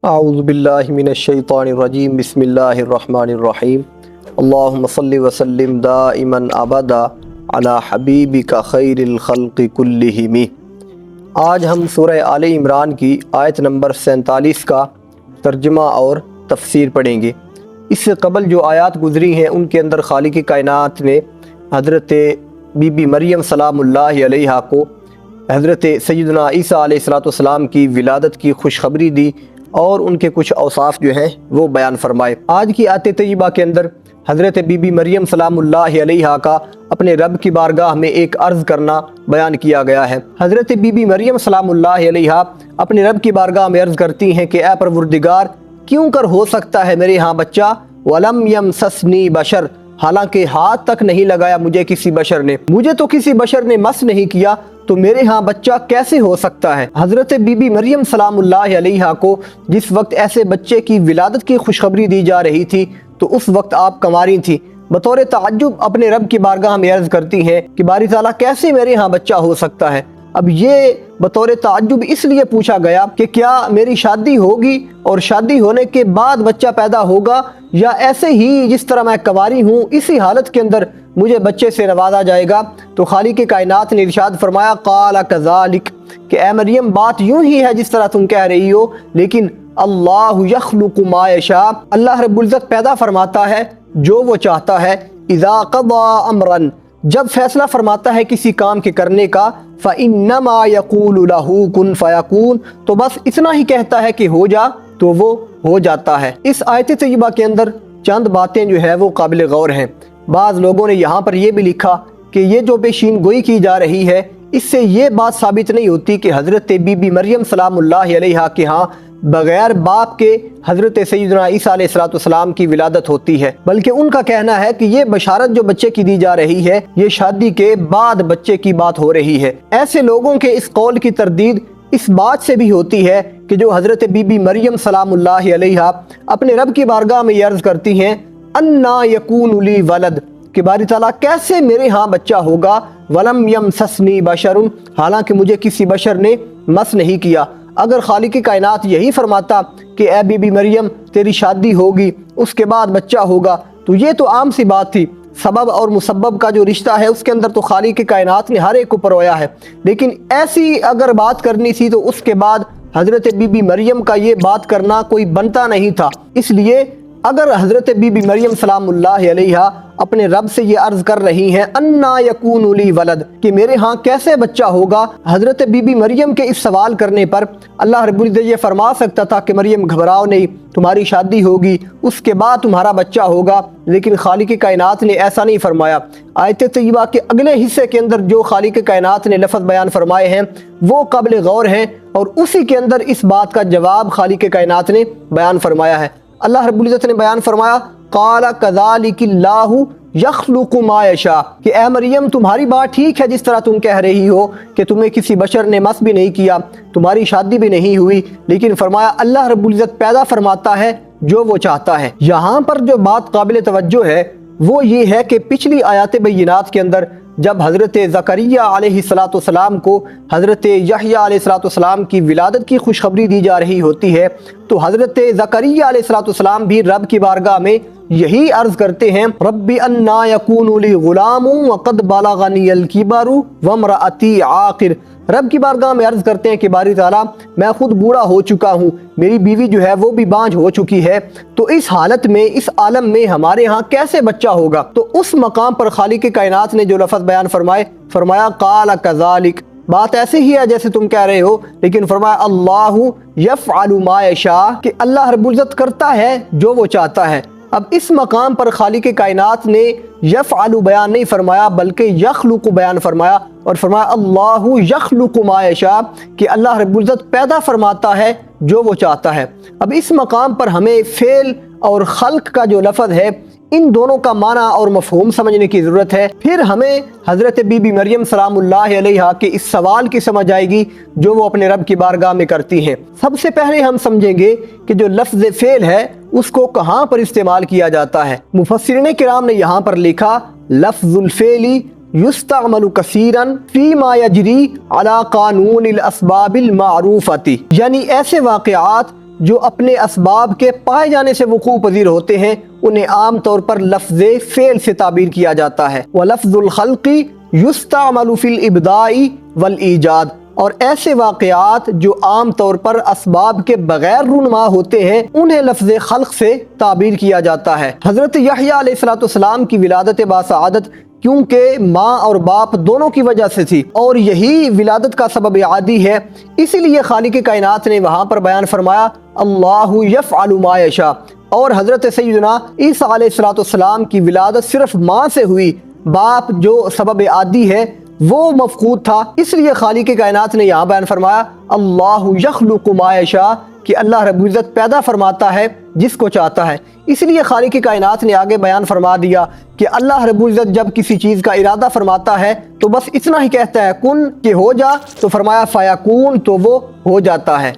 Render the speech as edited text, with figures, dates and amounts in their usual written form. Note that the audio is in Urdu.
اعوذ باللہ من الشیطان الرجیم بسم اللہ الرحمن الرحیم اللہم صلی وسلم دائما ابدا علی حبیبک خیر الخلق کلہم۔ آج ہم سورہ آل عمران کی آیت نمبر 47 کا ترجمہ اور تفسیر پڑھیں گے۔ اس سے قبل جو آیات گزری ہیں ان کے اندر خالق کائنات نے حضرت بی بی مریم سلام اللہ علیہا کو حضرت سیدنا عیسیٰ علیہ السلام کی ولادت کی خوشخبری دی اور ان کے کچھ اوصاف جو ہیں وہ بیان فرمائے۔ آج کی آیت طیبہ کے اندر حضرت بی بی مریم سلام اللہ علیہا کا اپنے رب کی بارگاہ میں ایک عرض کرنا بیان کیا گیا ہے۔ حضرت بی بی مریم سلام اللہ علیہا اپنے رب کی بارگاہ میں عرض کرتی ہیں کہ اے پروردگار، کیوں کر ہو سکتا ہے میرے ہاں بچہ، وَلَمْ يَمْسَسْنِي بَشَرٌ، حالانکہ ہاتھ تک نہیں لگایا مجھے کسی بشر نے، مجھے تو کسی بشر نے مس نہیں کیا، تو میرے ہاں بچہ کیسے ہو سکتا ہے؟ حضرت بی بی مریم سلام اللہ علیہا کو جس وقت ایسے بچے کی ولادت کی خوشخبری دی جا رہی تھی تو اس وقت آپ کنواری تھی۔ بطور تعجب اپنے رب کی بارگاہ میں عرض کرتی ہیں کہ باری تعالیٰ کیسے میرے ہاں بچہ ہو سکتا ہے؟ اب یہ بطور تعجب اس لیے پوچھا گیا کہ کیا میری شادی ہوگی اور شادی ہونے کے بعد بچہ پیدا ہوگا، یا ایسے ہی جس طرح میں کنواری ہوں اسی حالت کے اندر مجھے بچے سے نوازا جائے گا؟ تو خالق کائنات نے ارشاد فرمایا قال کذالک، کہ اے مریم بات یوں ہی ہے جس طرح تم کہہ رہی ہو، لیکن اللہ یخلق ما یشاء، اللہ رب العزت پیدا فرماتا ہے جو وہ چاہتا ہے، اذا قضى امرا، جب فیصلہ فرماتا ہے کسی کام کے کرنے کا، فَإِنَّمَا يَقُولُ لَهُ كُن فَيَكُونُ، تو بس اتنا ہی کہتا ہے کہ ہو جا تو وہ ہو جاتا ہے۔ اس آیت طیبہ کے اندر چند باتیں جو ہے وہ قابل غور ہیں۔ بعض لوگوں نے یہاں پر یہ بھی لکھا کہ یہ جو پیشین گوئی کی جا رہی ہے اس سے یہ بات ثابت نہیں ہوتی کہ حضرت بی بی مریم سلام اللہ علیہا کے ہاں بغیر باپ کے حضرت سیدنا عیسیٰ علیہ السلام کی ولادت ہوتی ہے، بلکہ ان کا کہنا ہے کہ یہ بشارت جو بچے کی دی جا رہی ہے یہ شادی کے بعد بچے کی بات ہو رہی ہے۔ ایسے لوگوں کے اس قول کی تردید اس بات سے بھی ہوتی ہے کہ جو حضرت بی بی مریم سلام اللہ علیہا اپنے رب کی بارگاہ میں یہ عرض کرتی ہیں انا یکون لی ولد، کہ باری تعالیٰ کیسے میرے ہاں بچہ ہوگا، ولم یمسسنی بشر، حالانکہ مجھے کسی بشر نے مس نہیں کیا۔ اگر خالق کائنات یہی فرماتا کہ اے بی بی مریم تیری شادی ہوگی اس کے بعد بچہ ہوگا تو یہ تو عام سی بات تھی، سبب اور مسبب کا جو رشتہ ہے اس کے اندر تو خالق کائنات نے ہر ایک کو پرویا ہے، لیکن ایسی اگر بات کرنی تھی تو اس کے بعد حضرت بی بی مریم کا یہ بات کرنا کوئی بنتا نہیں تھا۔ اس لیے اگر حضرت بی بی مریم سلام اللہ علیہا اپنے رب سے یہ عرض کر رہی ہیں انا یکون لی ولد، کہ میرے ہاں کیسے بچہ ہوگا، حضرت بی بی مریم کے اس سوال کرنے پر اللہ رب العزت یہ فرما سکتا تھا کہ مریم گھبراؤ نہیں، تمہاری شادی ہوگی اس کے بعد تمہارا بچہ ہوگا، لیکن خالق کائنات نے ایسا نہیں فرمایا۔ آیت طیبہ کے اگلے حصے کے اندر جو خالق کائنات نے لفظ بیان فرمائے ہیں وہ قابل غور ہیں، اور اسی کے اندر اس بات کا جواب خالق کائنات نے بیان فرمایا ہے۔ اللہ رب العزت نے بیان فرمایا قال کذالک اللہ یخلق ما یشاء، کہ اے مریم تمہاری بات ٹھیک ہے جس طرح تم کہہ رہی ہو کہ تمہیں کسی بشر نے مس بھی نہیں کیا، تمہاری شادی بھی نہیں ہوئی، لیکن فرمایا اللہ رب العزت پیدا فرماتا ہے جو وہ چاہتا ہے۔ یہاں پر جو بات قابل توجہ ہے وہ یہ ہے کہ پچھلی آیات بینات کے اندر جب حضرت زکریا علیہ السلام کو حضرت یحییٰ علیہ السلام کی ولادت کی خوشخبری دی جا رہی ہوتی ہے تو حضرت زکریا علیہ السلام بھی رب کی بارگاہ میں یہی عرض کرتے ہیں رب انا یکون لی غلام وقد بلغنی الکبر وامرأتی عاقر، رب کی بارگاہ میں عرض کرتے ہیں کہ باری تعالیٰ میں خود بوڑھا ہو چکا ہوں، میری بیوی جو ہے وہ بھی بانجھ ہو چکی ہے، تو اس حالت میں اس عالم میں ہمارے ہاں کیسے بچہ ہوگا؟ تو اس مقام پر خالق کائنات نے جو لفظ بیان فرمایا قال کذالک، بات ایسے ہی ہے جیسے تم کہہ رہے ہو، لیکن فرمایا اللہ یفعل ما یشاء، کہ اللہ رب العزت کرتا ہے جو وہ چاہتا ہے۔ اب اس مقام پر خالق کائنات نے یفعل بیان نہیں فرمایا بلکہ یخلق بیان فرمایا، اور فرمایا اللہ یخلق ما یشاء، کہ اللہ رب العزت پیدا فرماتا ہے جو وہ چاہتا ہے۔ اب اس مقام پر ہمیں فعل اور خلق کا جو لفظ ہے ان دونوں کا معنی اور مفہوم سمجھنے کی ضرورت ہے، پھر ہمیں حضرت بی بی مریم سلام اللہ علیہا کے اس سوال کی سمجھ آئے گی جو وہ اپنے رب کی بارگاہ میں کرتی ہیں۔ سب سے پہلے ہم سمجھیں گے کہ جو لفظ فعل ہے اس کو کہاں پر استعمال کیا جاتا ہے۔ مفسرین کرام نے یہاں پر لکھا لفظ الفعل یستعمل کثیرا فیما یجری علی قانون الاسباب المعروفتی، یعنی ایسے واقعات جو اپنے اسباب کے پائے جانے سے وقوع پذیر ہوتے ہیں انہیں عام طور پر لفظ فعل سے تعبیر کیا جاتا ہے۔ وَلَفْظُ الْخَلْقِ يُسْتَعْمَلُ فِي الْإِبْدَاءِ وَالْإِيجَادِ، اور ایسے واقعات جو عام طور پر اسباب کے بغیر رونما ہوتے ہیں انہیں لفظ خلق سے تعبیر کیا جاتا ہے۔ حضرت یحییٰ علیہ السلام کی ولادت باسعادت کیونکہ ماں اور باپ دونوں کی وجہ سے تھی اور یہی ولادت کا سبب عادی ہے، اسی لیے خالق کائنات نے وہاں پر بیان فرمایا اللہ یفعل ما یشاء۔ اور حضرت سیدنا عیسیٰ علیہ السلام کی ولادت صرف ماں سے ہوئی، باپ جو سبب عادی ہے وہ مفقود تھا، اس لیے خالق کائنات نے یہاں بیان فرمایا اللہ یخلق ما یشاء، کہ اللہ رب العزت پیدا فرماتا ہے جس کو چاہتا ہے۔ اس لیے خالق کائنات نے آگے بیان فرما دیا کہ اللہ رب العزت جب کسی چیز کا ارادہ فرماتا ہے تو بس اتنا ہی کہتا ہے کن کہ ہو جا، تو فرمایا فیکون، تو وہ ہو جاتا ہے۔